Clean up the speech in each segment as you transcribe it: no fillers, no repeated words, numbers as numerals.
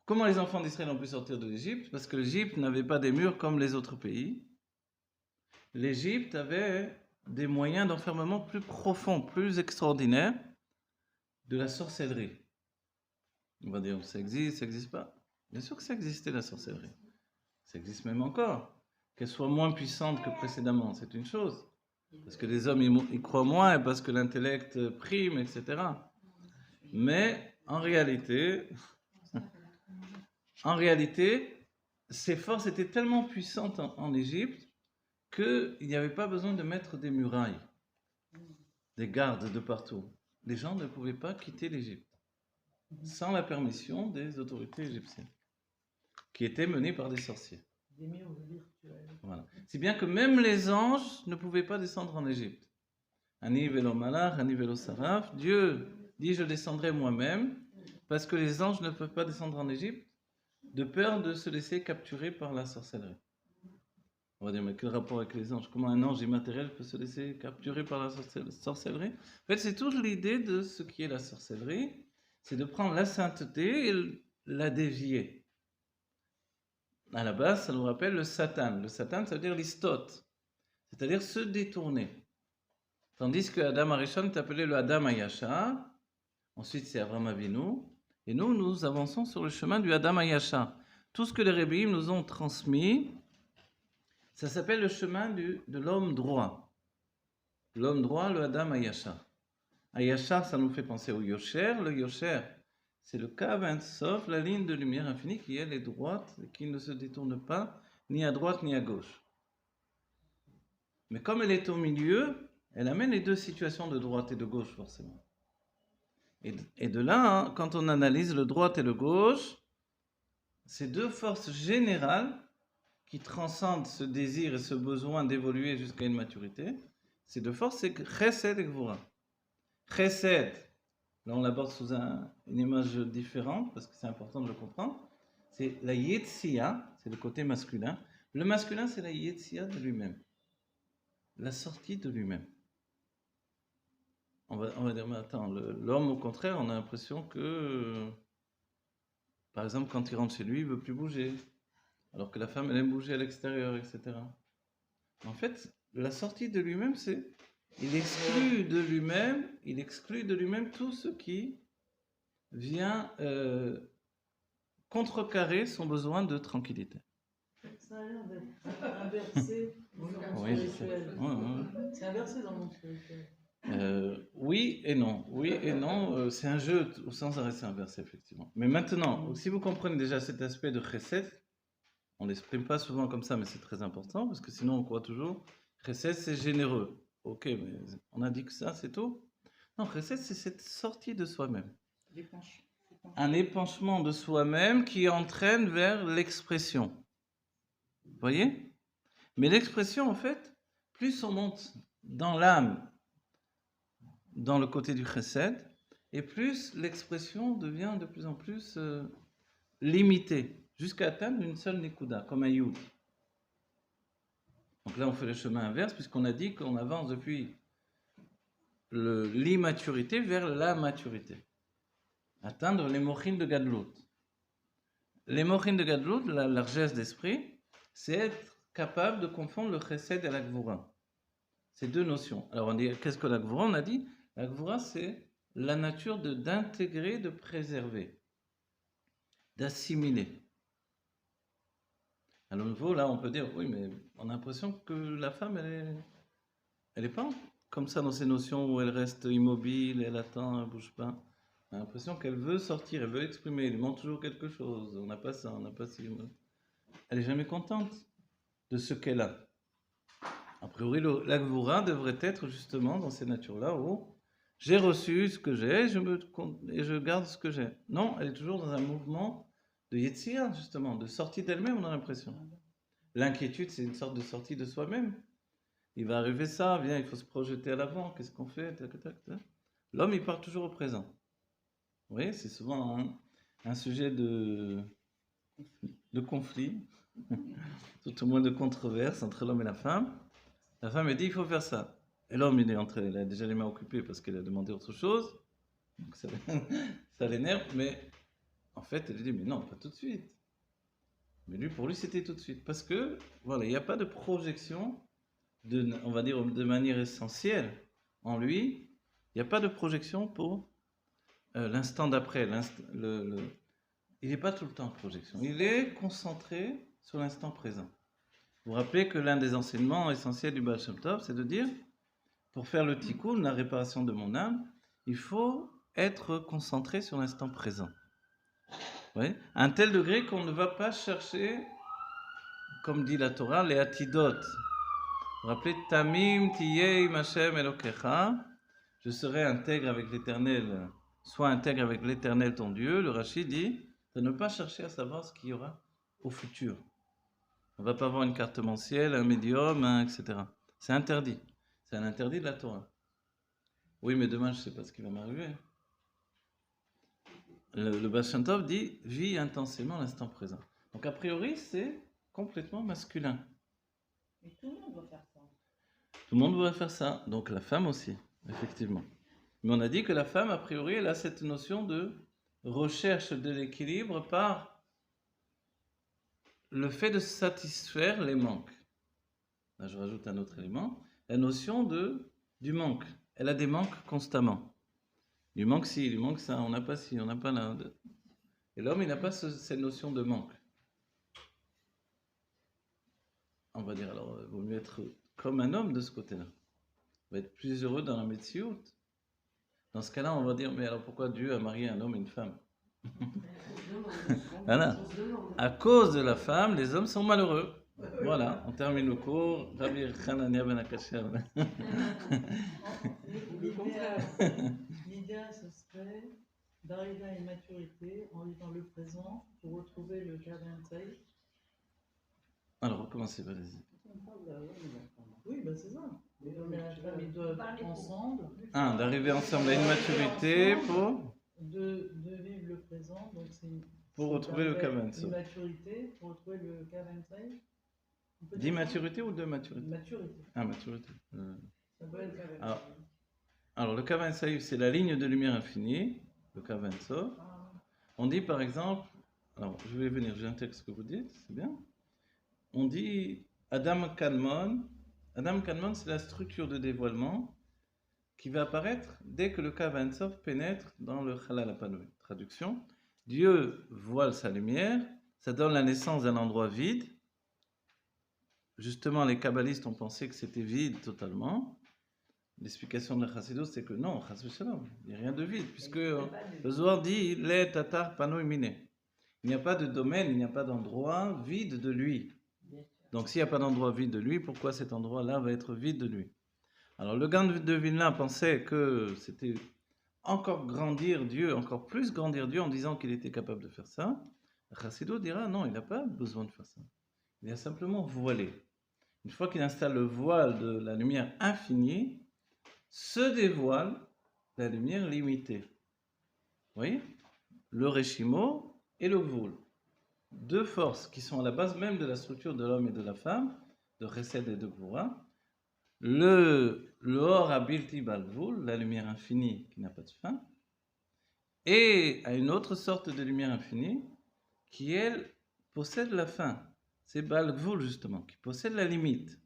Comment les enfants d'Israël ont pu sortir de l'Égypte? Parce que l'Égypte n'avait pas des murs comme les autres pays. L'Égypte avait des moyens d'enfermement plus profonds, plus extraordinaires, de la sorcellerie. On va dire, ça existe pas. Bien sûr que ça existait la sorcellerie. Ça existe même encore. Qu'elle soit moins puissante que précédemment, c'est une chose. Parce que les hommes y croient moins et parce que l'intellect prime, etc. Mais en réalité, ces forces étaient tellement puissantes en Égypte qu'il n'y avait pas besoin de mettre des murailles, des gardes de partout. Les gens ne pouvaient pas quitter l'Égypte sans la permission des autorités égyptiennes, qui étaient menées par des sorciers. Des murs virtuels. Voilà. Si bien que même les anges ne pouvaient pas descendre en Égypte. Ani velo malach, ani velo saraf. Dieu dit: je descendrai moi-même, parce que les anges ne peuvent pas descendre en Égypte, de peur de se laisser capturer par la sorcellerie. On va dire, mais quel rapport avec les anges? Comment un ange immatériel peut se laisser capturer par la sorcellerie? En fait, c'est toute l'idée de ce qui est la sorcellerie, c'est de prendre la sainteté et la dévier. À la base, ça nous rappelle le Satan. Le Satan, ça veut dire l'istote, c'est-à-dire se détourner. Tandis que Adam Arishon est appelé le Adam Ayashar, ensuite c'est Avram Avinu, et nous avançons sur le chemin du Adam Ayashar. Tout ce que les Rebbeim nous ont transmis, ça s'appelle le chemin de l'homme droit. L'homme droit, le Adam Ayashar. Ayashar, ça nous fait penser au Yosher. Le Yosher, c'est le Kav Ein Sof, la ligne de lumière infinie qui elle est droite, et qui ne se détourne pas ni à droite ni à gauche. Mais comme elle est au milieu, elle amène les deux situations de droite et de gauche forcément. Et de là, hein, quand on analyse le droite et le gauche, ces deux forces générales qui transcendent ce désir et ce besoin d'évoluer jusqu'à une maturité, ces deux forces, c'est Chesed et Gvura. Chesed, là on l'aborde sous une image différente, parce que c'est important de le comprendre, c'est la Yetzia, c'est le côté masculin. Le masculin, c'est la Yetzia de lui-même, la sortie de lui-même. On va dire, mais attends, l'homme, au contraire, on a l'impression que, par exemple, quand il rentre chez lui, il ne veut plus bouger, alors que la femme, elle aime bouger à l'extérieur, etc. En fait, la sortie de lui-même, c'est, il exclut de lui-même tout ce qui vient contrecarrer son besoin de tranquillité. Ça a l'air d'être inversé dans le monde spirituel. C'est inversé dans le monde spirituel. Oui et non, c'est un jeu sans arrêt, c'est inversé, effectivement. Mais maintenant, si vous comprenez déjà cet aspect de chesed, on ne l'exprime pas souvent comme ça, mais c'est très important, parce que sinon on croit toujours, chesed c'est généreux. Ok, mais on a dit que ça, c'est tout? Non, chesed c'est cette sortie de soi-même. Un épanchement de soi-même qui entraîne vers l'expression. Vous voyez? Mais l'expression, en fait, plus on monte dans l'âme, dans le côté du chesed, et plus l'expression devient de plus en plus limitée, jusqu'à atteindre une seule nikuda, comme un yud. Donc là, on fait le chemin inverse, puisqu'on a dit qu'on avance depuis l'immaturité vers la maturité. Atteindre les mochin de Gadlut. Les mochin de Gadlut, la largesse d'esprit, c'est être capable de confondre le chesed et la gvura. Ces deux notions. Alors on dit, qu'est-ce que la gvura? On a dit, la gvura c'est la nature d'intégrer, de préserver, d'assimiler. À nouveau, là on peut dire, oui, mais on a l'impression que la femme, elle est pas comme ça dans ces notions où elle reste immobile, elle attend, elle bouge pas. On a l'impression qu'elle veut sortir, elle veut exprimer, il lui manque toujours quelque chose, on n'a pas ça, on n'a pas ci. Elle est jamais contente de ce qu'elle a. A priori, la Gvura devrait être justement dans ces natures-là où j'ai reçu ce que j'ai et je garde ce que j'ai. Non, elle est toujours dans un mouvement de Yetzirah, justement, de sortie d'elle-même, on a l'impression. L'inquiétude, c'est une sorte de sortie de soi-même. Il va arriver ça, viens, il faut se projeter à l'avant, qu'est-ce qu'on fait? Tac, tac, tac. L'homme, il part toujours au présent. Vous voyez, c'est souvent un sujet de conflit, tout au moins de controverse entre l'homme et la femme. La femme, elle dit, il faut faire ça. Et l'homme, il a déjà les mains occupées parce qu'il a demandé autre chose. Donc ça l'énerve, mais en fait, elle dit, mais non, pas tout de suite. Mais lui, pour lui, c'était tout de suite. Parce que, voilà, il n'y a pas de projection, on va dire de manière essentielle, en lui, il n'y a pas de projection pour l'instant d'après. Il n'est pas tout le temps en projection. Il est concentré sur l'instant présent. Vous vous rappelez que l'un des enseignements essentiels du Baal Shem Tov, c'est de dire, pour faire le tikkun, la réparation de mon âme, il faut être concentré sur l'instant présent. Oui, à un tel degré qu'on ne va pas chercher, comme dit la Torah, les atidot. Vous vous rappelez, Tamim tiyei Hashem Elokecha, je serai intègre avec l'Éternel, sois intègre avec l'Éternel ton Dieu. Le Rashi dit de ne pas chercher à savoir ce qu'il y aura au futur. On ne va pas avoir une carte mensuelle, un médium, etc. C'est interdit. C'est un interdit de la Torah. Oui, mais demain, je ne sais pas ce qui va m'arriver. Le Baal Shem Tov dit, vis intensément l'instant présent. Donc, a priori, c'est complètement masculin. Et tout le monde doit faire ça. Tout le monde doit faire ça. Donc, la femme aussi, effectivement. Mais on a dit que la femme, a priori, elle a cette notion de recherche de l'équilibre par le fait de satisfaire les manques. Là, je rajoute un autre élément. La notion du manque. Elle a des manques constamment. Il manque ci, il manque ça, on n'a pas ci, on n'a pas là. Et l'homme, il n'a pas cette notion de manque. On va dire, alors, il vaut mieux être comme un homme de ce côté-là. On va être plus heureux dans la médecine. Dans ce cas-là, on va dire, mais alors pourquoi Dieu a marié un homme et une femme? Voilà. À cause de la femme, les hommes sont malheureux. Voilà, on termine le cours. Rabbi Hanania ben Akasher. L'idéal, ce serait d'arriver à une maturité en vivant le présent pour retrouver le Kavensei. Alors, recommencez, vas-y. Oui, ben c'est ça. L'homme et la femme, ils doivent ensemble. D'arriver ensemble à une maturité pour vivre le présent. Donc pour retrouver le Kavensei. Une maturité pour retrouver le Kavensei. Dis maturité ou de maturité? Maturité. Maturité. Ça doit être Kavensei. Alors, le Kavensei, c'est la ligne de lumière infinie, le Kavensei. On dit par exemple, alors je vais venir, j'ai un texte que vous dites, c'est bien. On dit Adam Kadmon. Adam Kadmon, c'est la structure de dévoilement qui va apparaître dès que le Kavensei pénètre dans le Chalal Apanoui. Traduction, Dieu voile sa lumière, ça donne la naissance d'un endroit vide. Justement, les kabbalistes ont pensé que c'était vide totalement. L'explication de la Chassidut, c'est que non, il n'y a rien de vide, puisque le Zohar dit les tatar pano mine. Il n'y a pas de domaine, il n'y a pas d'endroit vide de lui. Donc, s'il n'y a pas d'endroit vide de lui, pourquoi cet endroit-là va être vide de lui? Alors, le Gaon de Vilna pensait que c'était encore plus grandir Dieu en disant qu'il était capable de faire ça. La Chassidut dira non, il n'a pas besoin de faire ça. Il a simplement voilé. Une fois qu'il installe le voile de la lumière infinie, se dévoile la lumière limitée. Vous voyez? Le Reshimo et le Gvul. Deux forces qui sont à la base même de la structure de l'homme et de la femme, de Chesed et de Gvura. Le Or Abilti Bal Gvul, la lumière infinie qui n'a pas de fin, et à une autre sorte de lumière infinie qui, elle, possède la fin. C'est Bal Gvul, justement, qui possède la limite.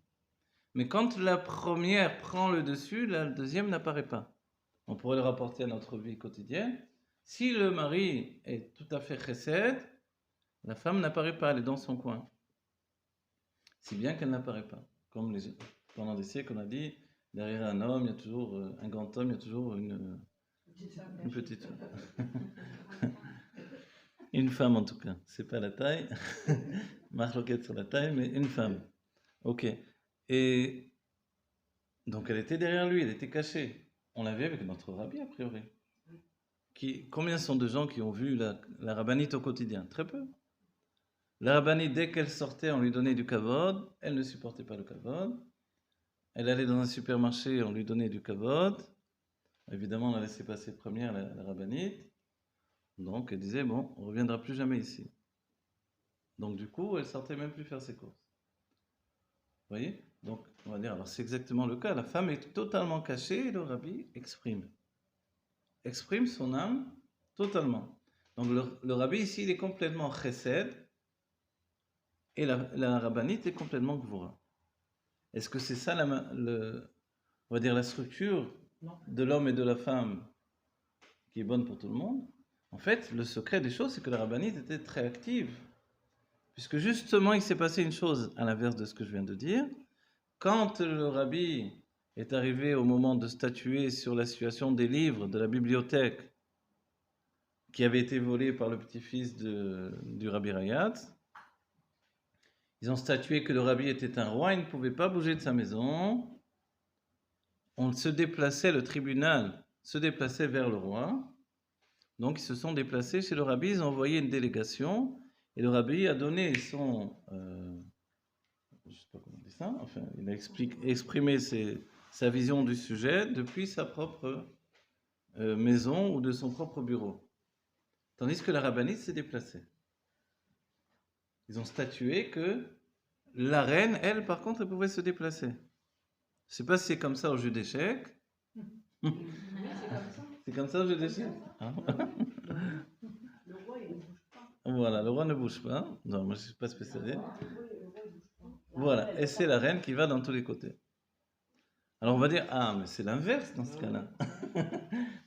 Mais quand la première prend le dessus, la deuxième n'apparaît pas. On pourrait le rapporter à notre vie quotidienne. Si le mari est tout à fait chesed, la femme n'apparaît pas, elle est dans son coin. Si bien qu'elle n'apparaît pas. Comme pendant des siècles, on a dit, derrière un homme, il y a toujours un grand homme, il y a toujours une petite femme. Une femme en tout cas, c'est pas la taille, marloquette sur la taille, mais une femme. Ok. Et donc elle était derrière lui, elle était cachée. On l'a vu avec notre rabbi a priori. Combien sont de gens qui ont vu la rabbinite au quotidien? Très peu. La rabbinite, dès qu'elle sortait, on lui donnait du kavod. Elle ne supportait pas le kavod. Elle allait dans un supermarché, on lui donnait du kavod. Évidemment, on a laissé passer première la rabbinite. Donc elle disait, bon, on ne reviendra plus jamais ici. Donc du coup, elle sortait même plus faire ses courses. Vous voyez? Donc, on va dire, alors c'est exactement le cas. La femme est totalement cachée et le rabbi exprime son âme totalement. Donc, Donc le rabbi ici, il est complètement chesed, et la rabbinite est complètement gvura. Est-ce que c'est ça, on va dire, la structure de l'homme et de la femme qui est bonne pour tout le monde? En fait, le secret des choses, c'est que la rabbinite était très active. Puisque justement, il s'est passé une chose à l'inverse de ce que je viens de dire. Quand le rabbi est arrivé au moment de statuer sur la situation des livres de la bibliothèque qui avait été volée par le petit-fils du rabbi Rayat, ils ont statué que le rabbi était un roi, il ne pouvait pas bouger de sa maison. On se déplaçait, le tribunal se déplaçait vers le roi. Donc ils se sont déplacés chez le rabbi, ils ont envoyé une délégation, et le rabbi a donné son... je ne sais pas comment on dit ça, enfin, il a exprimé sa vision du sujet depuis sa propre maison ou de son propre bureau. Tandis que la rabbinite s'est déplacée. Ils ont statué que la reine, elle, par contre, elle pouvait se déplacer. Je ne sais pas si c'est comme ça au jeu d'échecs. C'est comme ça au jeu d'échecs. Hein? Le roi, il ne bouge pas. Voilà, le roi ne bouge pas. Non, moi je ne suis pas spécialisé. Voilà, et c'est la reine qui va dans tous les côtés. Alors on va dire, ah, mais c'est l'inverse dans ce cas-là.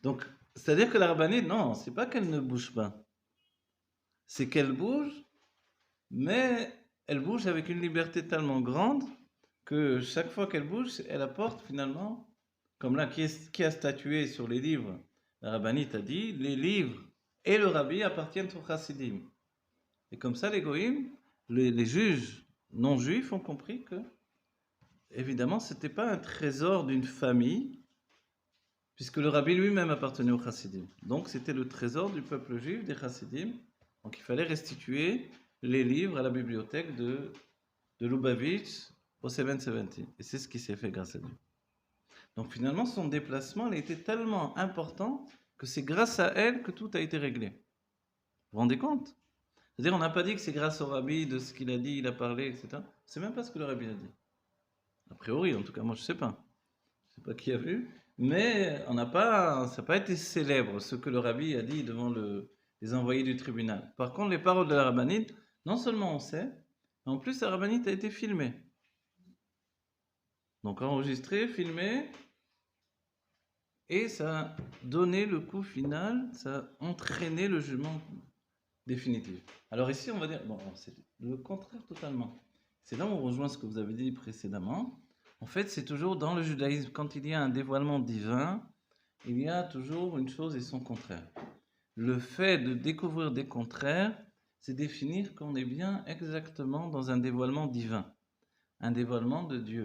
Donc, c'est-à-dire que la rabbinite, non, c'est pas qu'elle ne bouge pas. C'est qu'elle bouge, mais elle bouge avec une liberté tellement grande que chaque fois qu'elle bouge, elle apporte finalement, comme là, qui a statué sur les livres? La rabbinite a dit, les livres et le rabbi appartiennent au chassidim. Et comme ça, les goïms, les juges non-juifs ont compris que, évidemment, ce n'était pas un trésor d'une famille, puisque le rabbi lui-même appartenait au chassidim. Donc, c'était le trésor du peuple juif, des chassidim. Donc, il fallait restituer les livres à la bibliothèque de Lubavitch au 770. Et c'est ce qui s'est fait grâce à Dieu. Donc, finalement, son déplacement a été tellement important que c'est grâce à elle que tout a été réglé. Vous vous rendez compte? C'est-à-dire, on n'a pas dit que c'est grâce au rabbi, de ce qu'il a dit, il a parlé, etc. C'est même pas ce que le rabbi a dit. A priori, en tout cas, moi je ne sais pas. Je ne sais pas qui a vu. Mais ça n'a pas été célèbre, ce que le rabbi a dit devant les envoyés du tribunal. Par contre, les paroles de la rabbinite, non seulement on sait, mais en plus la rabbinite a été filmée. Donc enregistrée, filmée, et ça a donné le coup final, ça a entraîné le jugement définitif. Alors ici, on va dire, bon, c'est le contraire totalement. C'est là où on rejoint ce que vous avez dit précédemment. En fait, c'est toujours dans le judaïsme, quand il y a un dévoilement divin, il y a toujours une chose et son contraire. Le fait de découvrir des contraires, c'est définir qu'on est bien exactement dans un dévoilement divin, un dévoilement de Dieu.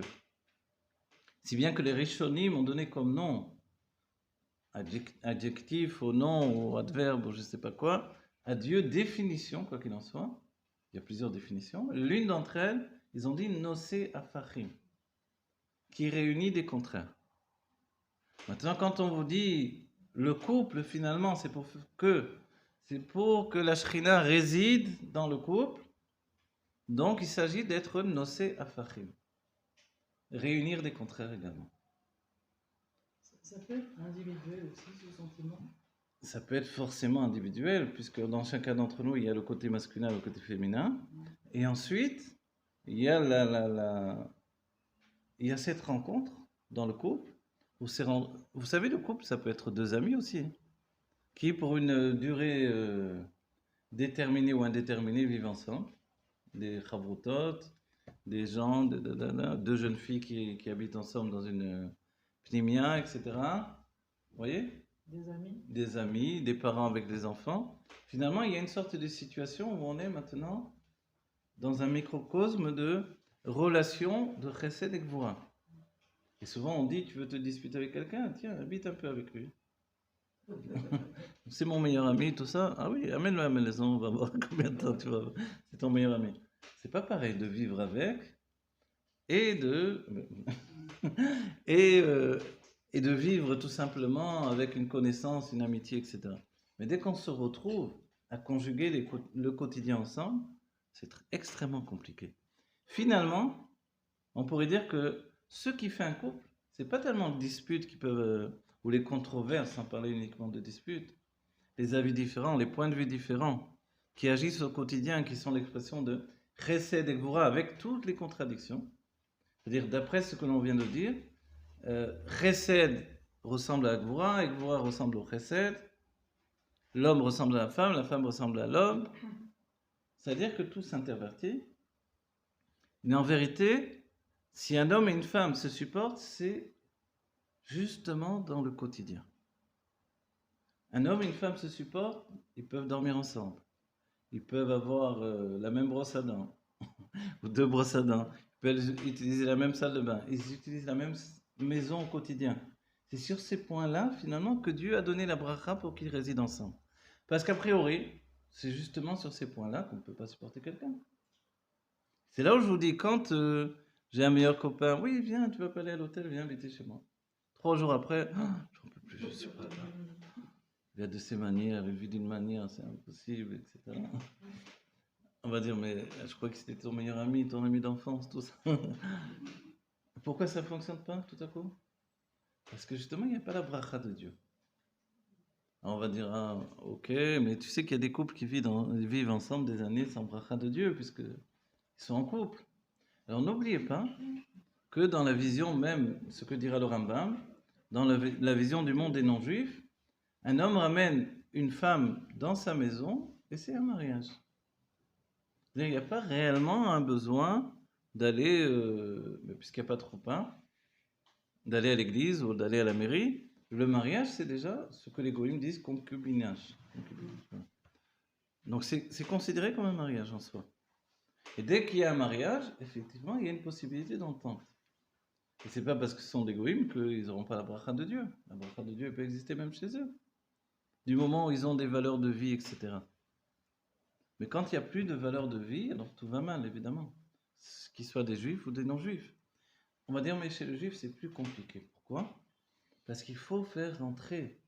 Si bien que les Rishonim ont donné comme nom, adjectif ou nom ou adverbe ou je ne sais pas quoi, à Dieu définition, quoi qu'il en soit. Il y a plusieurs définitions. L'une d'entre elles, ils ont dit nosé afachim, qui réunit des contraires. Maintenant, quand on vous dit le couple, finalement, c'est pour que la Shrina réside dans le couple. Donc, il s'agit d'être nosé afachim, réunir des contraires également. Ça peut être individuel aussi, ce sentiment. Ça peut être forcément individuel, puisque dans chacun d'entre nous, il y a le côté masculin et le côté féminin. Et ensuite, il y a il y a cette rencontre dans le couple. Vous savez, le couple, ça peut être deux amis aussi, qui pour une durée déterminée ou indéterminée vivent ensemble. Des chavrutot, des gens, deux jeunes filles qui habitent ensemble dans une pnimia, etc. Vous voyez? Des amis, des parents avec des enfants. Finalement, il y a une sorte de situation où on est maintenant dans un microcosme de relation de chesed et gvura. Et souvent on dit, tu veux te disputer avec quelqu'un? Tiens, habite un peu avec lui. C'est mon meilleur ami, tout ça. Ah oui, amène-le à la maison, on va voir combien de temps tu vas. C'est ton meilleur ami. C'est pas pareil de vivre avec et et de vivre tout simplement avec une connaissance, une amitié, etc. Mais dès qu'on se retrouve à conjuguer le quotidien ensemble, c'est extrêmement compliqué. Finalement, on pourrait dire que ce qui fait un couple, c'est pas tellement les disputes qui peuvent, ou les controverses, sans parler uniquement de disputes, les avis différents, les points de vue différents, qui agissent au quotidien, qui sont l'expression de Chesed et Gvura avec toutes les contradictions. C'est-à-dire, d'après ce que l'on vient de dire, Chesed ressemble à Gvura, et Gvura ressemble au Chesed, l'homme ressemble à la femme ressemble à l'homme. C'est-à-dire que tout s'intervertit. Mais en vérité, si un homme et une femme se supportent, c'est justement dans le quotidien. Un homme et une femme se supportent, ils peuvent dormir ensemble. Ils peuvent avoir la même brosse à dents, ou deux brosses à dents. Ils peuvent utiliser la même salle de bain. Ils utilisent la même maison au quotidien. C'est sur ces points-là, finalement, que Dieu a donné la bracha pour qu'ils résident ensemble. Parce qu'a priori, c'est justement sur ces points-là qu'on ne peut pas supporter quelqu'un. C'est là où je vous dis, quand j'ai un meilleur copain, oui, viens, tu vas pas aller à l'hôtel, viens habiter chez moi. 3 jours après, j'en peux plus, je suis pas là. Il y a de ces manières, il vit d'une manière, c'est impossible, etc. On va dire, mais je crois que c'était ton meilleur ami, ton ami d'enfance, tout ça. Pourquoi ça ne fonctionne pas tout à coup? Parce que justement, il n'y a pas la bracha de Dieu. Alors on va dire, ah, ok, mais tu sais qu'il y a des couples qui vivent ensemble des années sans bracha de Dieu, puisqu'ils sont en couple. Alors n'oubliez pas que dans la vision même, ce que dira le Rambam, dans la vision du monde des non-juifs, un homme ramène une femme dans sa maison et c'est un mariage. Il n'y a pas réellement un besoin d'aller, puisqu'il n'y a pas trop pain, d'aller à l'église ou d'aller à la mairie. Le mariage, c'est déjà ce que les goïms disent concubinage. Donc c'est considéré comme un mariage en soi. Et dès qu'il y a un mariage, effectivement, il y a une possibilité d'entente. Et c'est pas parce que ce sont des goïms qu'ils n'auront pas la bracha de Dieu. La bracha de Dieu peut exister même chez eux. Du moment où ils ont des valeurs de vie, etc. Mais quand il n'y a plus de valeurs de vie, alors tout va mal, évidemment. Qu'ils soient des juifs ou des non-juifs. On va dire, mais chez le juif, c'est plus compliqué. Pourquoi? Parce qu'il faut faire rentrer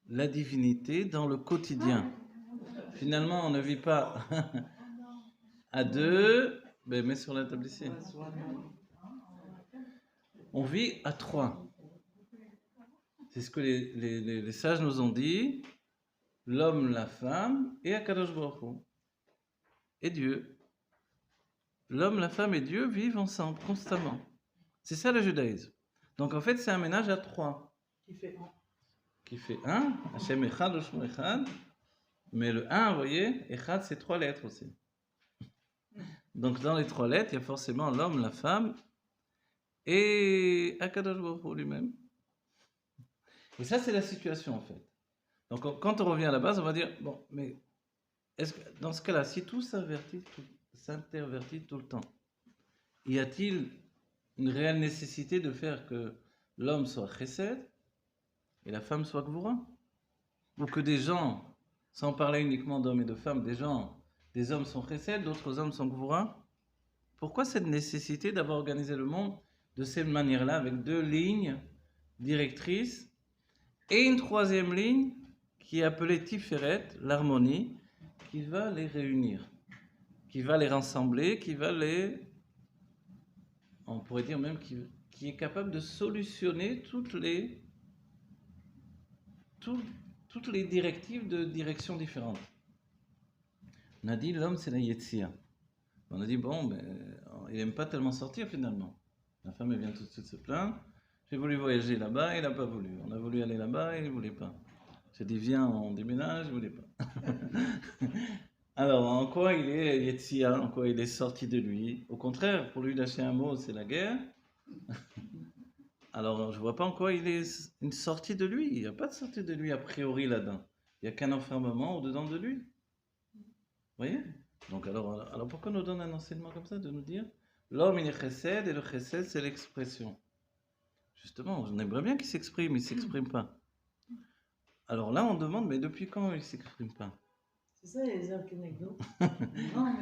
la divinité dans le quotidien. Finalement, on ne vit pas à deux, mais mets sur la table ici. On vit à 3. C'est ce que les sages nous ont dit. L'homme, la femme et Akadosh Baruch Hu. Et Dieu. L'homme, la femme et Dieu vivent ensemble, constamment. C'est ça le judaïsme. Donc en fait, c'est un ménage à 3. Qui fait 1. Hashem Echad, Oshmo Echad. Mais le 1, vous voyez, Echad, c'est 3 lettres aussi. Donc dans les 3 lettres, il y a forcément l'homme, la femme et Akadosh Baruch Hu lui-même. Et ça, c'est la situation en fait. Donc quand on revient à la base, on va dire, bon, mais est-ce que dans ce cas-là, si tout s'intervertit tout le temps, y a-t-il une réelle nécessité de faire que l'homme soit chesed et la femme soit gvura? Ou que des gens, sans parler uniquement d'hommes et de femmes, des hommes sont chesed, d'autres hommes sont gvura? Pourquoi cette nécessité d'avoir organisé le monde de cette manière-là, avec 2 lignes directrices et une 3e ligne qui est appelée Tiferet, l'harmonie, qui va les réunir, qui va les rassembler, on pourrait dire même qui est capable de solutionner toutes les directives de directions différentes. On a dit l'homme c'est la Yetzia. On a dit bon, mais il n'aime pas tellement sortir finalement. La femme elle vient tout de suite se plaindre. J'ai voulu voyager là-bas, il n'a pas voulu. On a voulu aller là-bas, il ne voulait pas. J'ai dit viens, on déménage, il ne voulait pas. Alors, en quoi il est Yetzia, en quoi il est sorti de lui? Au contraire, pour lui lâcher un mot, c'est la guerre. Alors, je ne vois pas en quoi il est une sortie de lui. Il n'y a pas de sortie de lui a priori là-dedans. Il n'y a qu'un enfermement au-dedans de lui. Vous voyez? Donc, alors pourquoi nous donne un enseignement comme ça, de nous dire l'homme il est chesed et le chesed c'est l'expression? Justement, on aimerait bien qu'il s'exprime, il ne s'exprime pas. Alors là, on demande, mais depuis quand il ne s'exprime pas? C'est ça, les archénegdos. Non,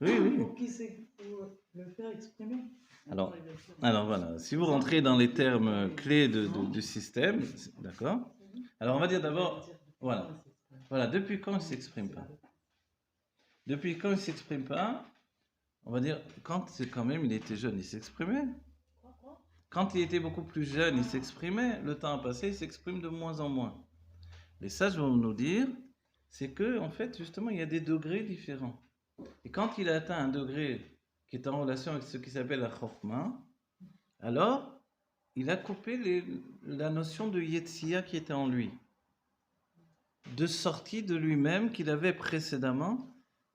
mais oui. Pour le faire exprimer. Alors voilà, si vous rentrez dans les termes clés du système, d'accord? Alors on va dire d'abord, voilà, depuis quand il ne s'exprime pas? Depuis quand il ne s'exprime pas? On va dire, quand même il était jeune, il s'exprimait. Quand il était beaucoup plus jeune, il s'exprimait. Le temps a passé, il s'exprime de moins en moins. Les sages vont nous dire, c'est que, en fait, justement, il y a des degrés différents. Et quand il a atteint un degré qui est en relation avec ce qui s'appelle la chokma, alors il a coupé la notion de Yetsia qui était en lui, de sortie de lui-même qu'il avait précédemment.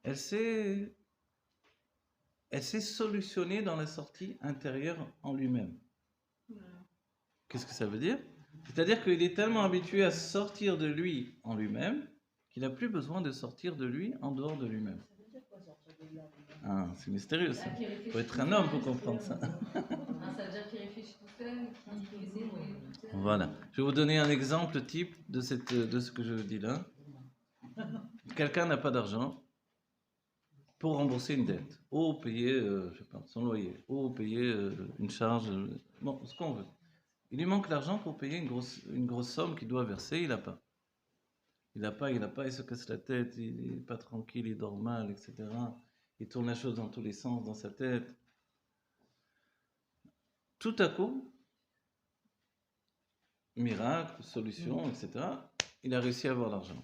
Elle s'est solutionnée dans la sortie intérieure en lui-même. Qu'est-ce que ça veut dire? C'est-à-dire qu'il est tellement habitué à sortir de lui en lui-même qu'il n'a plus besoin de sortir de lui en dehors de lui-même. Ah, c'est mystérieux ça. Il faut être un homme pour comprendre ça. Ça veut dire qu'il réfléchit tout seul, qu'il essaie tout seul. Voilà. Je vais vous donner un exemple type de ce que je dis là. Quelqu'un n'a pas d'argent pour rembourser une dette, ou payer je sais pas, son loyer, ou payer une charge, bon, ce qu'on veut. Il lui manque l'argent pour payer une grosse somme qu'il doit verser, il n'a pas. Il se casse la tête, il n'est pas tranquille, il dort mal, etc. Il tourne la chose dans tous les sens dans sa tête. Tout à coup, miracle, solution, etc. Il a réussi à avoir l'argent.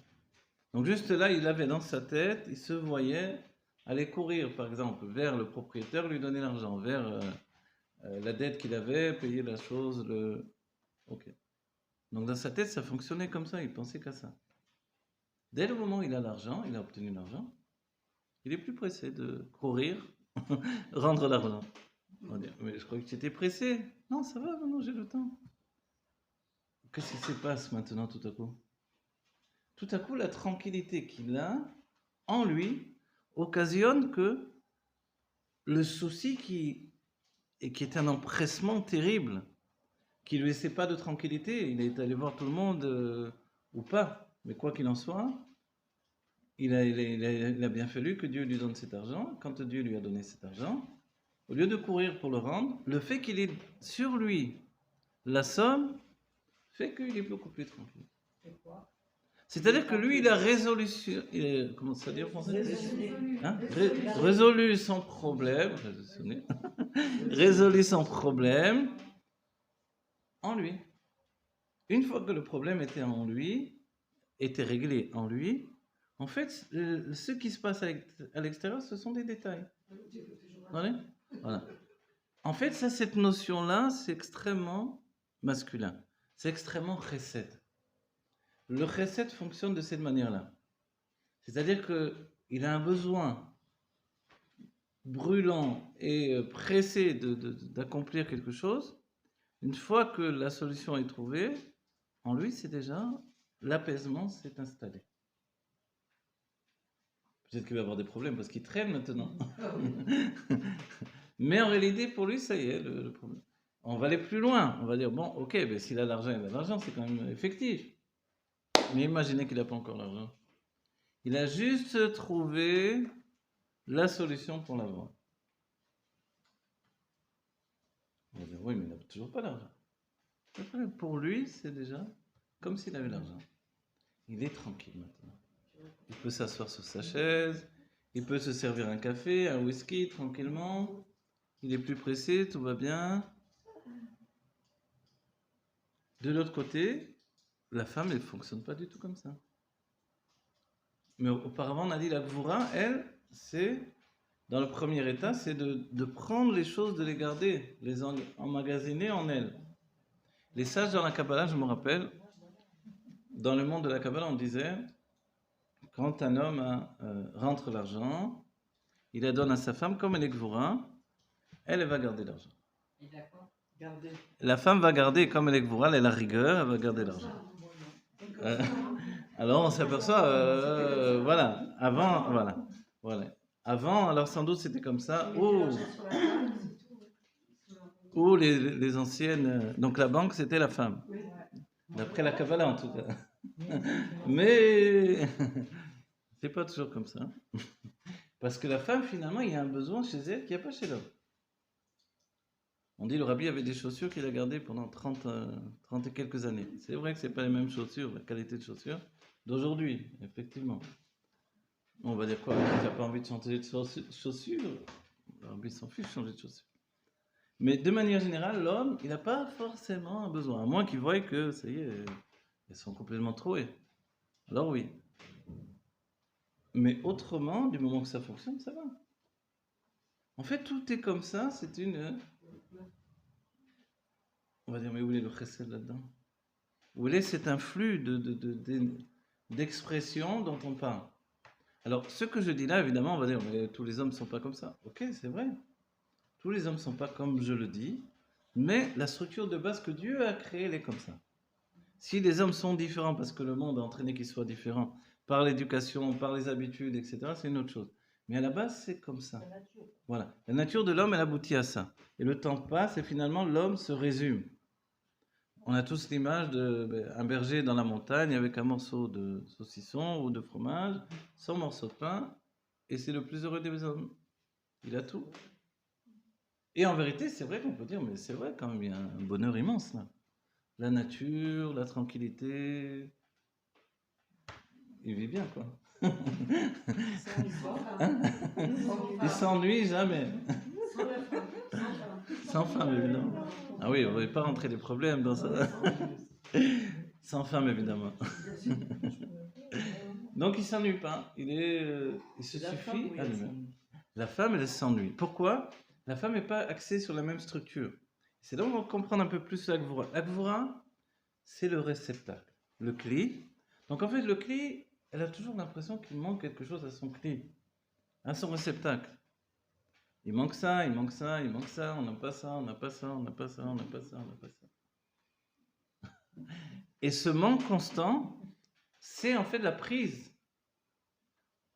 Donc juste là, il avait dans sa tête, il se voyait aller courir, par exemple, vers le propriétaire, lui donner l'argent, vers la dette qu'il avait, payer la chose, Ok. Donc dans sa tête, ça fonctionnait comme ça, il pensait qu'à ça. Dès le moment où il a l'argent, il a obtenu l'argent, il est plus pressé de courir, rendre l'argent. On va dire, mais je crois que tu étais pressé. Non, ça va, maintenant j'ai le temps. Qu'est-ce qui se passe maintenant tout à coup? Tout à coup, la tranquillité qu'il a en lui occasionne que le souci qui est un empressement terrible, qui ne lui laissait pas de tranquillité, il est allé voir tout le monde ou pas, mais quoi qu'il en soit, il a bien fallu que Dieu lui donne cet argent. Quand Dieu lui a donné cet argent, au lieu de courir pour le rendre, le fait qu'il ait sur lui la somme fait qu'il est beaucoup plus tranquille. C'est-à-dire que lui, il a résolu, comment ça dit en français? Résolu son problème, résolu son problème en lui. Une fois que le problème était en lui, était réglé en lui, en fait, ce qui se passe à l'extérieur, ce sont des détails. Voilà. En fait, cette notion-là, c'est extrêmement masculin. C'est extrêmement chesed. Le chesed fonctionne de cette manière-là. C'est-à-dire qu'il a un besoin brûlant et pressé d'accomplir quelque chose. Une fois que la solution est trouvée, en lui, c'est déjà l'apaisement s'est installé. Peut-être qu'il va avoir des problèmes parce qu'il traîne maintenant. Mais en réalité, pour lui, ça y est, le problème. On va aller plus loin. On va dire, bon, ok, ben, s'il a l'argent, il a l'argent, c'est quand même effectif. Mais imaginez qu'il n'a pas encore l'argent. Il a juste trouvé la solution pour l'avoir. On va dire, oui, mais il n'a toujours pas l'argent. Pour lui, c'est déjà comme s'il avait l'argent. Il est tranquille maintenant. Il peut s'asseoir sur sa chaise, il peut se servir un café, un whisky tranquillement. Il est plus pressé, tout va bien. De l'autre côté, la femme, elle ne fonctionne pas du tout comme ça. Mais auparavant, on a dit la Gvura, elle, c'est, dans le premier état, c'est de prendre les choses, de les garder, les emmagasiner en elle. Les sages dans la Kabbalah, je me rappelle, dans le monde de la Kabbalah, on disait, quand un homme rentre l'argent, il la donne à sa femme, comme elle est Gvura, elle va garder l'argent. La femme va garder, comme elle est Gvura, elle a la rigueur, elle va garder l'argent. Alors on s'aperçoit, voilà, avant, voilà. Avant, alors sans doute c'était comme ça, ou les anciennes, donc la banque c'était la femme, d'après la Kabbalah en tout cas. Mais c'est pas toujours comme ça, parce que la femme finalement il y a un besoin chez elle qu'il n'y a pas chez l'homme. On dit le rabbi avait des chaussures qu'il a gardées pendant 30 et quelques années. C'est vrai que ce n'est pas les mêmes chaussures, la qualité de chaussures d'aujourd'hui, effectivement. On va dire quoi? Il n'a pas envie de changer de chaussures. Le rabbi s'en fiche de changer de chaussures. Mais de manière générale, l'homme, il n'a pas forcément un besoin. À moins qu'il voie que, ça y est, elles sont complètement trouées. Alors oui. Mais autrement, du moment que ça fonctionne, ça va. En fait, tout est comme ça, c'est une... On va dire, mais où est le chesed là-dedans? Où est, c'est un flux d'expressions dont on parle. Alors, ce que je dis là, évidemment, on va dire, mais tous les hommes ne sont pas comme ça. Ok, c'est vrai. Tous les hommes ne sont pas comme je le dis, mais la structure de base que Dieu a créée, elle est comme ça. Si les hommes sont différents parce que le monde a entraîné qu'ils soient différents par l'éducation, par les habitudes, etc., c'est une autre chose. Mais à la base, c'est comme ça. Voilà. La nature de l'homme, elle aboutit à ça. Et le temps passe et finalement, l'homme se résume. On a tous l'image d'un berger dans la montagne avec un morceau de saucisson ou de fromage, son morceau de pain, et c'est le plus heureux des hommes. Il a tout. Et en vérité, c'est vrai qu'on peut dire, mais c'est vrai quand même, il y a un bonheur immense là. La nature, la tranquillité. Il vit bien, quoi. Hein? Il s'ennuie jamais. Sans femme, évidemment. Ah oui, on ne va pas rentrer des problèmes dans ça. Sans femme, évidemment. Donc, il ne s'ennuie pas. Il se suffit à lui-même. La femme, elle s'ennuie. Pourquoi? La femme n'est pas axée sur la même structure. C'est là où on va comprendre un peu plus la Gvura. La Gvura, c'est le réceptacle, le cli. Donc, en fait, le cli, elle a toujours l'impression qu'il manque quelque chose à son cli, à son réceptacle. Il manque ça, il manque ça, il manque ça, on n'a pas ça, on n'a pas ça, on n'a pas ça, on n'a pas ça, on n'a pas ça. Et ce manque constant, c'est en fait la prise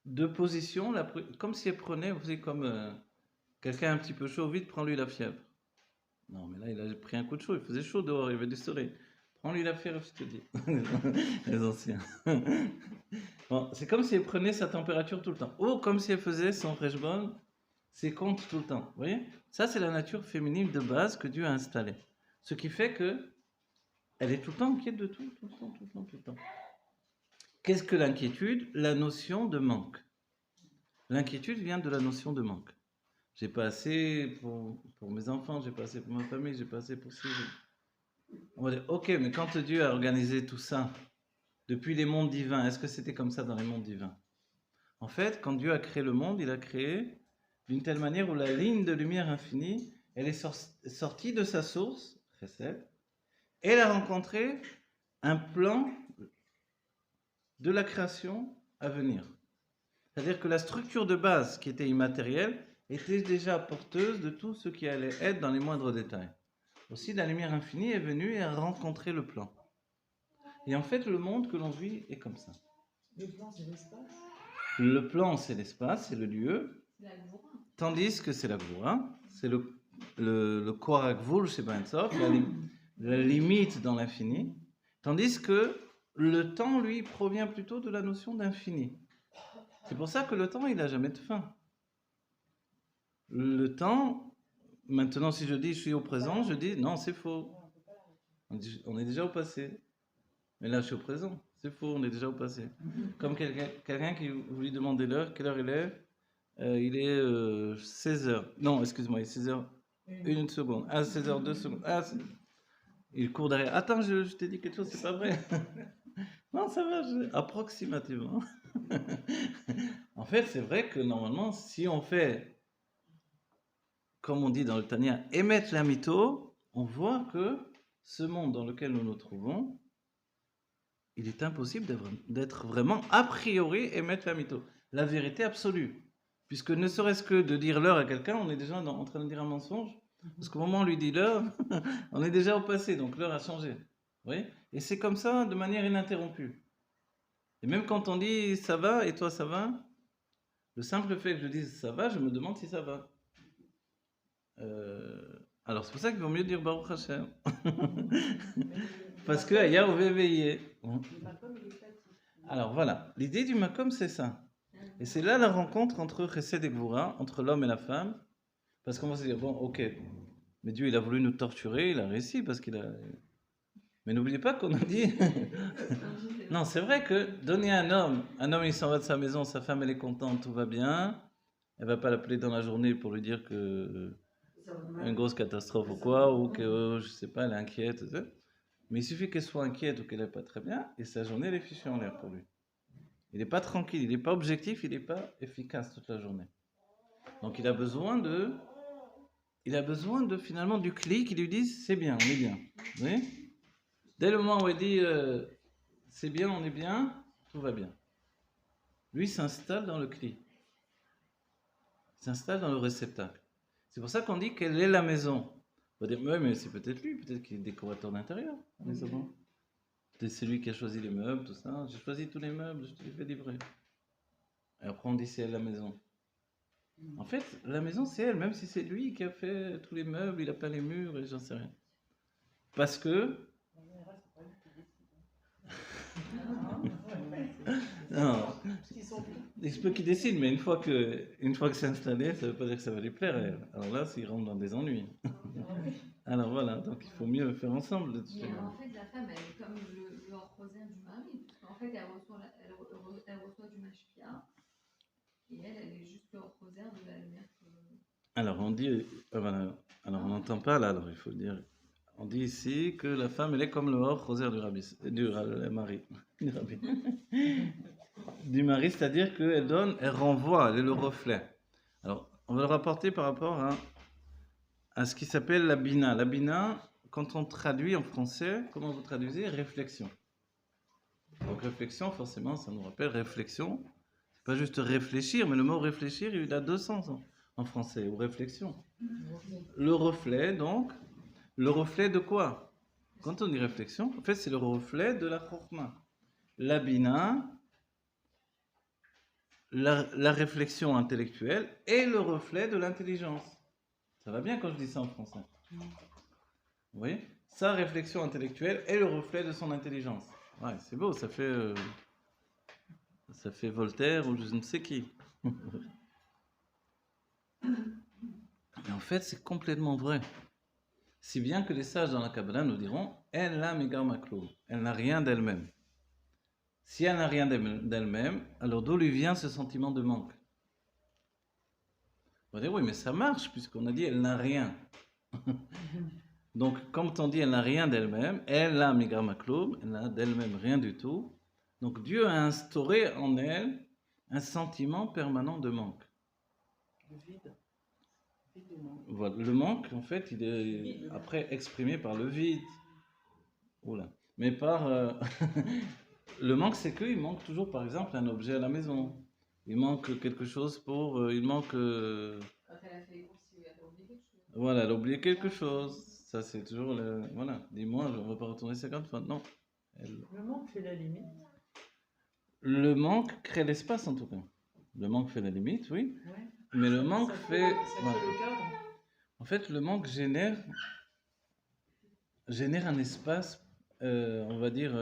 de position, comme si elle prenait, vous savez, comme quelqu'un un petit peu chaud, vite, prends-lui la fièvre. Non, mais là, il a pris un coup de chaud, il faisait chaud dehors, il y avait du soleil. Prends-lui la fièvre, je te dis. Les anciens. Bon, c'est comme si elle prenait sa température tout le temps. Ou comme si elle faisait son rejbon, ses comptes tout le temps. Vous voyez? Ça, c'est la nature féminine de base que Dieu a installée. Ce qui fait que elle est tout le temps inquiète de tout, tout le temps, tout le temps, tout le temps. Qu'est-ce que l'inquiétude? La notion de manque. L'inquiétude vient de la notion de manque. J'ai pas assez pour mes enfants, j'ai pas assez pour ma famille, j'ai pas assez pour ci. On va dire, ok, mais quand Dieu a organisé tout ça, depuis les mondes divins, est-ce que c'était comme ça dans les mondes divins? En fait, quand Dieu a créé le monde, il a créé d'une telle manière où la ligne de lumière infinie, elle est sortie de sa source, Chesed, et elle a rencontré un plan de la création à venir. C'est-à-dire que la structure de base, qui était immatérielle, était déjà porteuse de tout ce qui allait être dans les moindres détails. Aussi, la lumière infinie est venue et a rencontré le plan. Et en fait, le monde que l'on vit est comme ça. Le plan, c'est l'espace. Le plan, c'est l'espace, c'est le lieu. Tandis que c'est la Gvura, c'est le Korakvul chez Bainsof, la limite dans l'infini. Tandis que le temps, lui, provient plutôt de la notion d'infini. C'est pour ça que le temps, il n'a jamais de fin. Le temps, maintenant, si je dis je suis au présent, je dis non, c'est faux. On est déjà au passé. Mais là, je suis au présent. C'est faux, on est déjà au passé. Comme quelqu'un qui vous lui demandez l'heure, quelle heure il est? Il est 16h. Non, excuse-moi, il est 16h, une seconde. Ah, 16h, 2 secondes. Ah, il court derrière. Attends, je t'ai dit quelque chose, c'est pas vrai. Non, ça va, approximativement. En fait, c'est vrai que normalement, si on fait, comme on dit dans le Tania, émettre la mytho, on voit que ce monde dans lequel nous nous trouvons, il est impossible d'être vraiment a priori émettre la mytho. La vérité absolue. Puisque ne serait-ce que de dire l'heure à quelqu'un, on est déjà en train de dire un mensonge. Parce qu'au moment où on lui dit l'heure, on est déjà au passé, donc l'heure a changé. Vous voyez? Et c'est comme ça de manière ininterrompue. Et même quand on dit ça va et toi ça va, le simple fait que je dise ça va, je me demande si ça va. Alors c'est pour ça qu'il vaut mieux dire Baruch Hashem. Parce que Aya au veillé. Alors voilà, l'idée du Makom c'est ça. Et c'est là la rencontre entre Chesed et Gvura, entre l'homme et la femme. Parce qu'on va se dire, bon, ok, mais Dieu il a voulu nous torturer, il a réussi parce qu'il a... Mais n'oubliez pas qu'on a dit... Non, c'est vrai que donner à un homme il s'en va de sa maison, sa femme elle est contente, tout va bien, elle va pas l'appeler dans la journée pour lui dire que une grosse catastrophe ou quoi, ou que, je sais pas, elle est inquiète, mais il suffit qu'elle soit inquiète ou qu'elle n'est pas très bien, et sa journée elle est fichue en l'air pour lui. Il n'est pas tranquille, il n'est pas objectif, il n'est pas efficace toute la journée. Donc il a besoin de finalement du clic qui lui dise c'est bien, on est bien. Vous voyez? Dès le moment où il dit c'est bien, on est bien, tout va bien. Lui s'installe dans le clic. Il s'installe dans le réceptacle. C'est pour ça qu'on dit quelle est la maison. On va dire, ouais, mais c'est peut-être lui, peut-être qu'il est décorateur d'intérieur. Peut-être c'est lui qui a choisi les meubles, tout ça. J'ai choisi tous les meubles, je te les fais livrer. Et après on dit c'est elle la maison. En fait, la maison c'est elle, même si c'est lui qui a fait tous les meubles, il a peint les murs et j'en sais rien. Parce que... Non, il se peut qu'il décide, mais une fois que c'est installé, ça ne veut pas dire que ça va lui plaire à elle. Alors là, s'il rentre dans des ennuis. Alors voilà, donc il faut mieux faire ensemble. Mais en fait, la femme, elle est comme le hors-rosaire du mari. En fait, elle reçoit du mashpia. Et elle est juste le hors-rosaire de la lumière. Alors on dit, voilà, alors on n'entend pas là, alors il faut dire. On dit ici que la femme, elle est comme le hors-rosaire du mari. Du mari, c'est-à-dire qu'elle donne, elle renvoie, elle est le reflet. Alors, on va le rapporter par rapport à ce qui s'appelle la bina. La bina, quand on traduit en français, comment vous traduisez? Réflexion. Donc réflexion, forcément, ça nous rappelle réflexion. C'est pas juste réfléchir, mais le mot réfléchir, il a deux sens en français, ou réflexion. Le reflet, donc, le reflet de quoi? Quand on dit réflexion, en fait, c'est le reflet de la chokma. La bina, la réflexion intellectuelle est le reflet de l'intelligence. Ça va bien quand je dis ça en français. Vous voyez? Sa réflexion intellectuelle est le reflet de son intelligence. Ouais, c'est beau, ça fait Voltaire ou je ne sais qui. Mais en fait, c'est complètement vrai. Si bien que les sages dans la Kabbalah nous diront elle n'a megar makloum, elle n'a rien d'elle-même. Si elle n'a rien d'elle-même, alors d'où lui vient ce sentiment de manque? On va dire oui, mais ça marche puisqu'on a dit elle n'a rien. Donc, quand on dit elle n'a rien d'elle-même, elle a megar makloum, elle n'a d'elle-même rien du tout. Donc Dieu a instauré en elle un sentiment permanent de manque. Le vide. Voilà. Le manque, en fait, il est après exprimé par le vide. Oula. Mais par... le manque, c'est qu'il manque toujours, par exemple, un objet à la maison. Il manque quelque chose pour... il manque... Quand elle a fait les courses, elle a oublié quelque chose. Voilà, elle a oublié quelque chose. Ça, c'est toujours... Voilà. Dis-moi, on ne va pas retourner 50 fois. Non. Le manque fait la limite. Le manque crée l'espace, en tout cas. Le manque fait la limite, oui. Ouais. Mais le manque Ça fait... fait le cadre. En fait, le manque génère un espace, on va dire,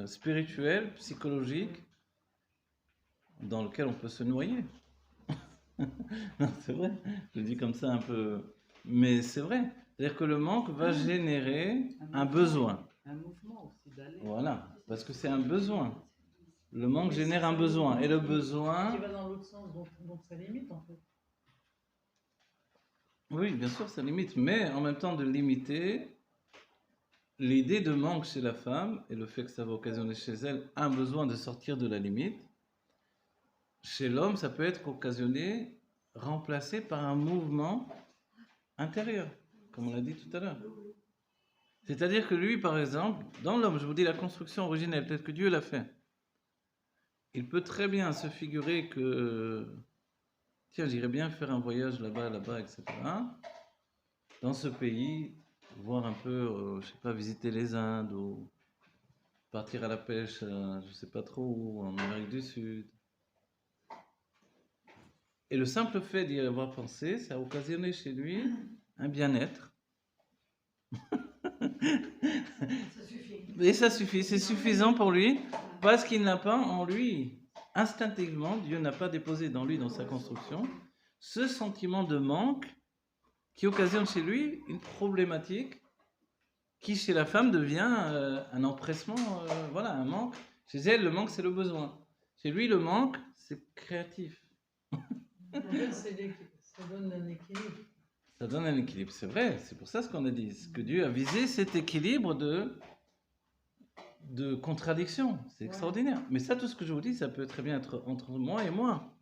spirituel, psychologique, dans lequel on peut se noyer. Non, c'est vrai, je le dis comme ça un peu, mais c'est vrai. C'est-à-dire que le manque va générer un besoin. Un mouvement aussi d'aller. Voilà, parce que c'est un besoin. Le manque génère un besoin, et le besoin... Qui va dans l'autre sens, donc ça limite en fait. Oui, bien sûr, ça limite, mais en même temps de limiter, l'idée de manque chez la femme et le fait que ça va occasionner chez elle un besoin de sortir de la limite, chez l'homme, ça peut être occasionné, remplacé par un mouvement intérieur, comme on l'a dit tout à l'heure. C'est-à-dire que lui, par exemple, dans l'homme, je vous dis la construction originelle, peut-être que Dieu l'a fait, il peut très bien se figurer que... Tiens, j'irais bien faire un voyage là-bas, etc. Dans ce pays, voir un peu, je sais pas, visiter les Indes ou partir à la pêche, je sais pas trop où, en Amérique du Sud. Et le simple fait d'y avoir pensé, ça a occasionné chez lui un bien-être. Ça suffit. Et ça suffit, c'est suffisant pour lui, parce qu'il n'a pas en lui, instinctivement, Dieu n'a pas déposé dans lui, dans sa construction, ce sentiment de manque qui occasionne chez lui une problématique qui, chez la femme, devient un empressement, voilà, un manque. Chez elle, le manque, c'est le besoin. Chez lui, le manque, c'est créatif. En fait, ça donne un équilibre. Ça donne un équilibre, c'est vrai, c'est pour ça ce qu'on a dit. Ce que Dieu a visé, cet équilibre de contradiction. C'est extraordinaire. Mais ça, tout ce que je vous dis, ça peut très bien être entre moi et moi.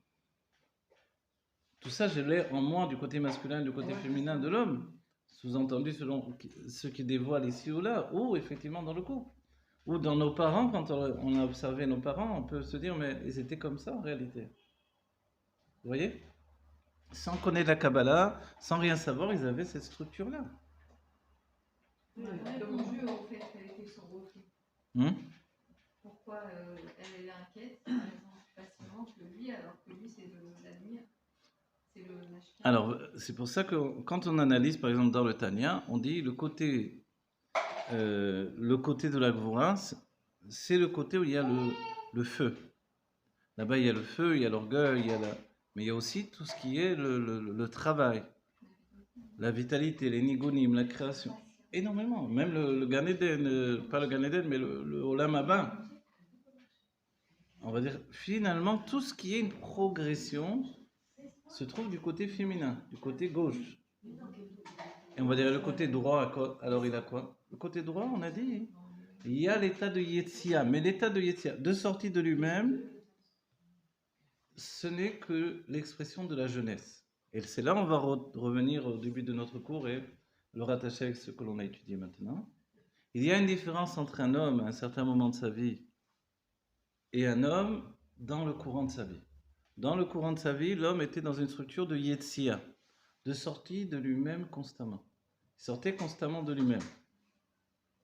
Tout ça, je l'ai en moi du côté masculin, du côté féminin de l'homme. Sous-entendu selon ce qui dévoile ici ou là, ou effectivement dans le couple. Ou dans nos parents, quand on a observé nos parents, on peut se dire, mais ils étaient comme ça en réalité. Vous voyez? Sans connaître la Kabbalah, sans rien savoir, ils avaient cette structure-là. Elle a répondu au fait qu'elle était son reflet. Pourquoi elle est inquiète, par exemple, facilement que lui, alors que lui, c'est la lumière. C'est le machine. Alors, c'est pour ça que quand on analyse, par exemple, dans le Tanya, on dit le côté de la Gvura, c'est le côté où il y a le feu. Là-bas, il y a le feu, il y a l'orgueil, mais il y a aussi tout ce qui est le travail, la vitalité, les nigunim, la création. Énormément. Même le Gan Eden, pas le Gan Eden, mais le Olam Haba. On va dire, finalement, tout ce qui est une progression se trouve du côté féminin, du côté gauche. Et on va dire le côté droit, alors il a quoi? Le côté droit, on a dit, il y a l'état de Yetzia, mais l'état de Yetzia, de sortie de lui-même, ce n'est que l'expression de la jeunesse. Et c'est là on va revenir au début de notre cours et le rattacher avec ce que l'on a étudié maintenant. Il y a une différence entre un homme à un certain moment de sa vie et un homme dans le courant de sa vie. Dans le courant de sa vie, l'homme était dans une structure de Yetzia, de sortie de lui-même constamment. Il sortait constamment de lui-même.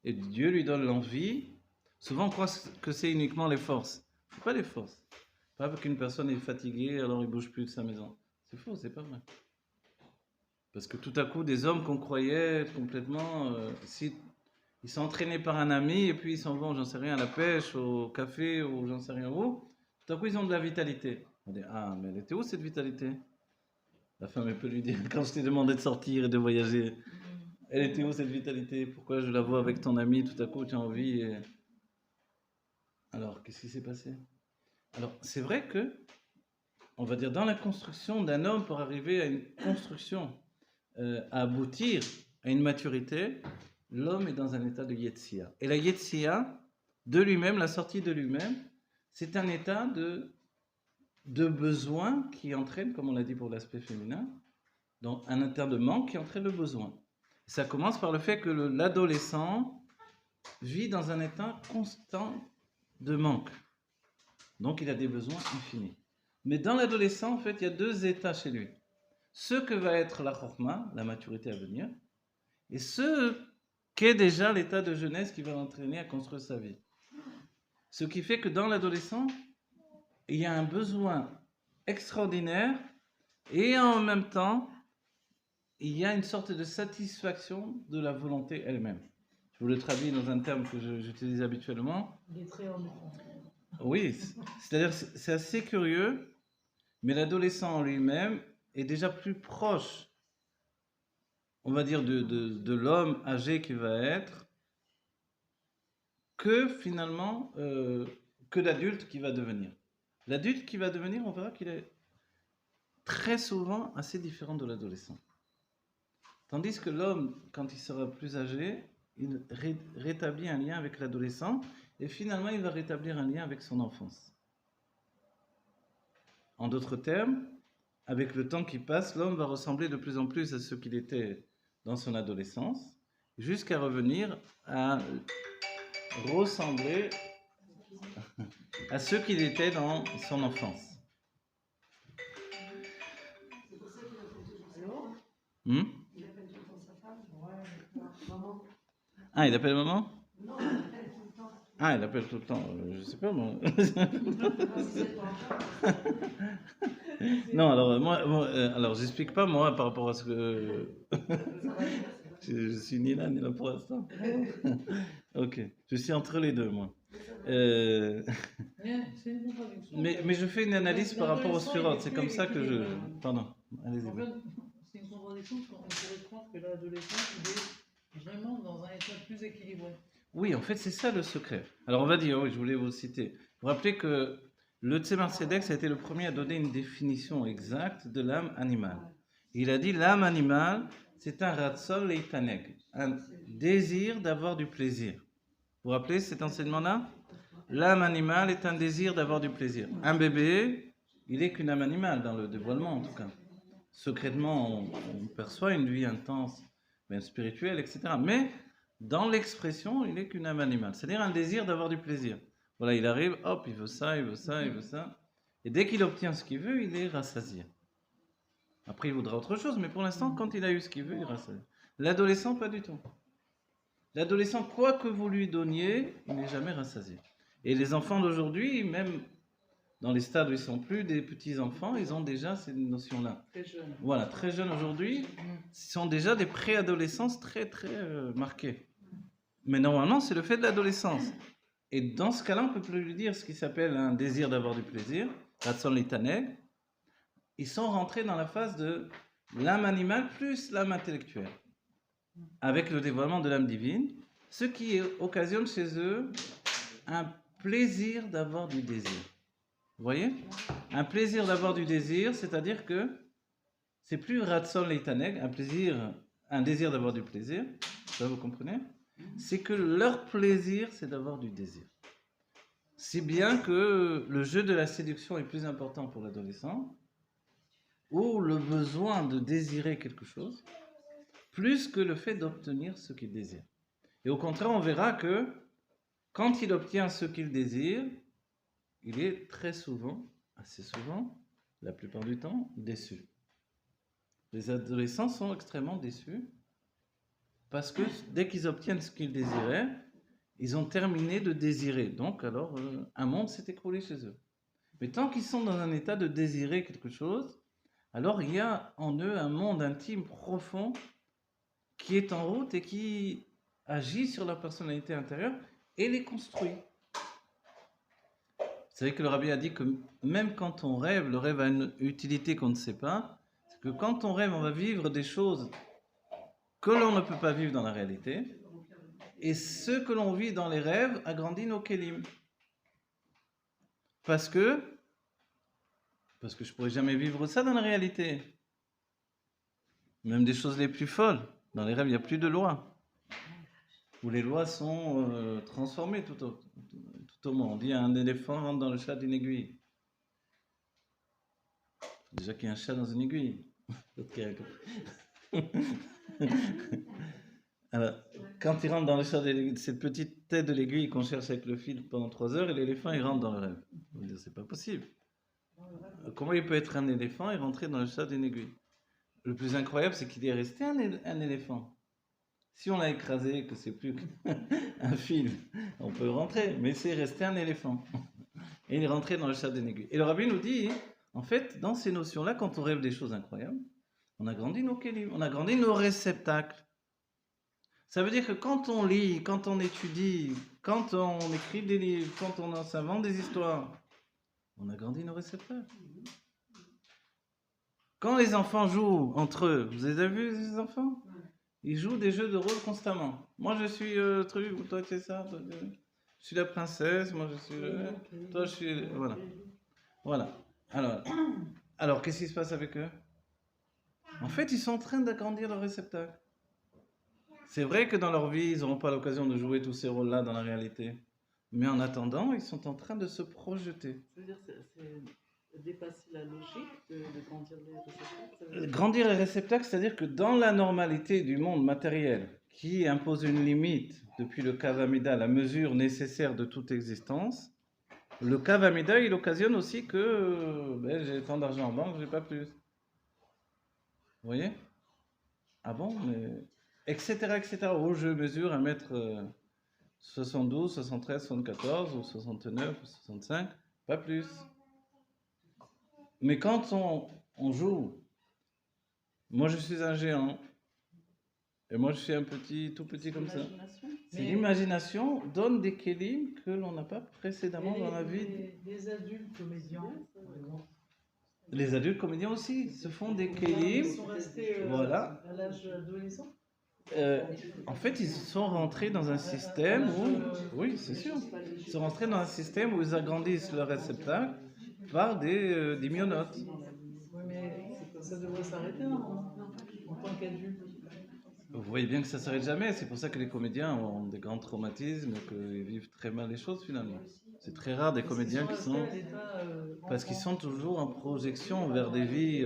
Et Dieu lui donne l'envie. Souvent on croit que c'est uniquement les forces. Ce n'est pas les forces. Pas parce qu'une personne est fatiguée, alors il ne bouge plus de sa maison. C'est faux, c'est pas vrai. Parce que tout à coup, des hommes qu'on croyait complètement, ils sont entraînés par un ami et puis ils s'en vont, j'en sais rien, à la pêche, au café ou j'en sais rien où. Tout à coup, ils ont de la vitalité. On dit, ah, mais elle était où cette vitalité? La femme, elle peut lui dire, quand je t'ai demandé de sortir et de voyager, elle était où cette vitalité? Pourquoi je la vois avec ton ami, tout à coup, tu as envie Alors, qu'est-ce qui s'est passé? Alors, c'est vrai que, on va dire, dans la construction d'un homme pour arriver à une construction, à aboutir à une maturité, l'homme est dans un état de Yetzia. Et la Yetzia, de lui-même, la sortie de lui-même, c'est un état de besoin qui entraîne, comme on l'a dit pour l'aspect féminin, donc un état de manque qui entraîne le besoin. Ça commence par le fait que l'adolescent vit dans un état constant de manque. Donc il a des besoins infinis. Mais dans l'adolescent, en fait, il y a deux états chez lui. Ce que va être la chorma, la maturité à venir, et ce qu'est déjà l'état de jeunesse qui va l'entraîner à construire sa vie. Ce qui fait que dans l'adolescent, il y a un besoin extraordinaire et en même temps, il y a une sorte de satisfaction de la volonté elle-même. Je vous le traduis dans un terme que j'utilise habituellement. Il est très ennuyant. Oui, c'est-à-dire c'est assez curieux, mais l'adolescent en lui-même est déjà plus proche, on va dire, de l'homme âgé qui va être, que finalement, que l'adulte qui va devenir. L'adulte qui va devenir, on verra qu'il est très souvent assez différent de l'adolescent. Tandis que l'homme, quand il sera plus âgé, il rétablit un lien avec l'adolescent et finalement il va rétablir un lien avec son enfance. En d'autres termes, avec le temps qui passe, l'homme va ressembler de plus en plus à ce qu'il était dans son adolescence, jusqu'à revenir à ressembler à ce qu'il était dans son enfance. Ah, il appelle maman? Ah, il appelle tout le temps. Je sais pas, moi. Non, alors, alors j'explique pas, moi, par rapport à ce que... je suis ni là, ni là pour l'instant. Ok, je suis entre les deux, moi. Mais je fais une analyse par rapport au Sphirot, c'est comme ça que je... Pardon, allez-y. En fait, c'est une contradiction, parce qu'on pourrait croire que l'adolescent, il est vraiment dans un état plus équilibré. Oui, en fait, c'est ça le secret. Alors, on va dire, oui, je voulais vous citer. Vous vous rappelez que le Tzemar Tzedek a été le premier à donner une définition exacte de l'âme animale. Il a dit, l'âme animale, c'est un ratzol leitaneg, un désir d'avoir du plaisir. Vous vous rappelez cet enseignement-là? L'âme animale est un désir d'avoir du plaisir. Un bébé, il est qu'une âme animale, dans le dévoilement en tout cas. Secrètement, on perçoit une vie intense, même spirituelle, etc. Mais dans l'expression, il est qu'une âme animale. C'est-à-dire un désir d'avoir du plaisir. Voilà, il arrive, hop, il veut ça, il veut ça, il veut ça. Et dès qu'il obtient ce qu'il veut, il est rassasié. Après, il voudra autre chose, mais pour l'instant, quand il a eu ce qu'il veut, il est rassasié. L'adolescent, pas du tout. L'adolescent, quoi que vous lui donniez, il n'est jamais rassasié. Et les enfants d'aujourd'hui, même dans les stades où ils sont plus des petits enfants, ils ont déjà ces notions-là. Très jeune. Voilà, très jeunes aujourd'hui, ils sont déjà des préadolescences très marquées. Mais normalement, c'est le fait de l'adolescence. Et dans ce cas-là, on peut plus lui dire ce qui s'appelle un désir d'avoir du plaisir, Ratson Litaneg. Ils sont rentrés dans la phase de l'âme animale plus l'âme intellectuelle, avec le dévoilement de l'âme divine, ce qui occasionne chez eux un plaisir d'avoir du désir. Vous voyez? Un plaisir d'avoir du désir, c'est-à-dire que c'est plus Ratson Litaneg, un désir d'avoir du plaisir, ça vous comprenez? C'est que leur plaisir, c'est d'avoir du désir. Si bien que le jeu de la séduction est plus important pour l'adolescent, ou le besoin de désirer quelque chose, plus que le fait d'obtenir ce qu'il désire. Et au contraire, on verra que quand il obtient ce qu'il désire, il est très souvent, assez souvent, la plupart du temps, déçu. Les adolescents sont extrêmement déçus parce que dès qu'ils obtiennent ce qu'ils désiraient, ils ont terminé de désirer. Donc, alors, un monde s'est écroulé chez eux. Mais tant qu'ils sont dans un état de désirer quelque chose, alors il y a en eux un monde intime profond qui est en route et qui agit sur leur personnalité intérieure et les construit. Vous savez que le Rabbi a dit que même quand on rêve, le rêve a une utilité qu'on ne sait pas, c'est que quand on rêve, on va vivre des choses que l'on ne peut pas vivre dans la réalité, et ce que l'on vit dans les rêves agrandit nos kélim. Parce que je pourrais jamais vivre ça dans la réalité. Même des choses les plus folles. Dans les rêves, il n'y a plus de lois. Où les lois sont transformées tout au monde. On dit un éléphant rentre dans le chat d'une aiguille. Déjà qu'il y a un chat dans une aiguille. Alors, quand il rentre dans le chat de l'aiguille, cette petite tête de l'aiguille qu'on cherche avec le fil pendant 3 heures, et l'éléphant il rentre dans le rêve. On va dire, c'est pas possible. Comment il peut être un éléphant et rentrer dans le chat d'une aiguille? Le plus incroyable, c'est qu'il est resté un éléphant. Si on l'a écrasé, que c'est plus qu'un fil, on peut rentrer, mais c'est resté un éléphant. Et il est rentré dans le chat d'une aiguille. Et le Rabbi nous dit, en fait, dans ces notions-là, quand on rêve des choses incroyables, on agrandit nos kélim, on agrandit nos réceptacles. Ça veut dire que quand on lit, quand on étudie, quand on écrit des livres, quand on s'invente des histoires, on agrandit nos réceptacles. Quand les enfants jouent entre eux, vous avez vu ces enfants? Ils jouent des jeux de rôle constamment. Moi je suis truc, toi c'est ça, toi, je suis la princesse, moi je suis toi je suis... Voilà. Alors qu'est-ce qui se passe avec eux? En fait, ils sont en train d'agrandir leur réceptacle. C'est vrai que dans leur vie, ils n'auront pas l'occasion de jouer tous ces rôles-là dans la réalité. Mais en attendant, ils sont en train de se projeter. Ça veut dire que c'est dépasser la logique de grandir les réceptacles. Grandir les réceptacles, c'est-à-dire que dans la normalité du monde matériel, qui impose une limite depuis le Kavamida, la mesure nécessaire de toute existence, le Kavamida, il occasionne aussi que j'ai tant d'argent en banque, j'ai pas plus. Vous voyez? Ah bon, mais... etc. où je mesure 1m72, 73, 74, ou 69, ou 65, pas plus. Mais quand on joue, moi je suis un géant, et moi je suis un tout petit comme ça. C'est l'imagination donne des kélim que l'on n'a pas précédemment dans la vie. Les adultes comédiens, les adultes comédiens aussi se font des kélim. Ils sont restés voilà. À l'âge adolescent. En fait, ils sont rentrés dans un système où, oui, c'est sûr, ils sont rentrés dans un système où ils agrandissent leur réceptacle par des myonotes. Oui, mais ça devrait s'arrêter en tant qu'adulte. Vous voyez bien que ça ne s'arrête jamais. C'est pour ça que les comédiens ont des grands traumatismes et qu'ils vivent très mal les choses finalement. C'est très rare des comédiens qui sont... Parce qu'ils sont toujours en projection vers des vies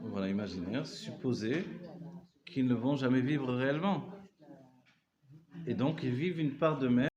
voilà, imaginaires, supposées, qu'ils ne vont jamais vivre réellement. Et donc ils vivent une part d'eux-mêmes.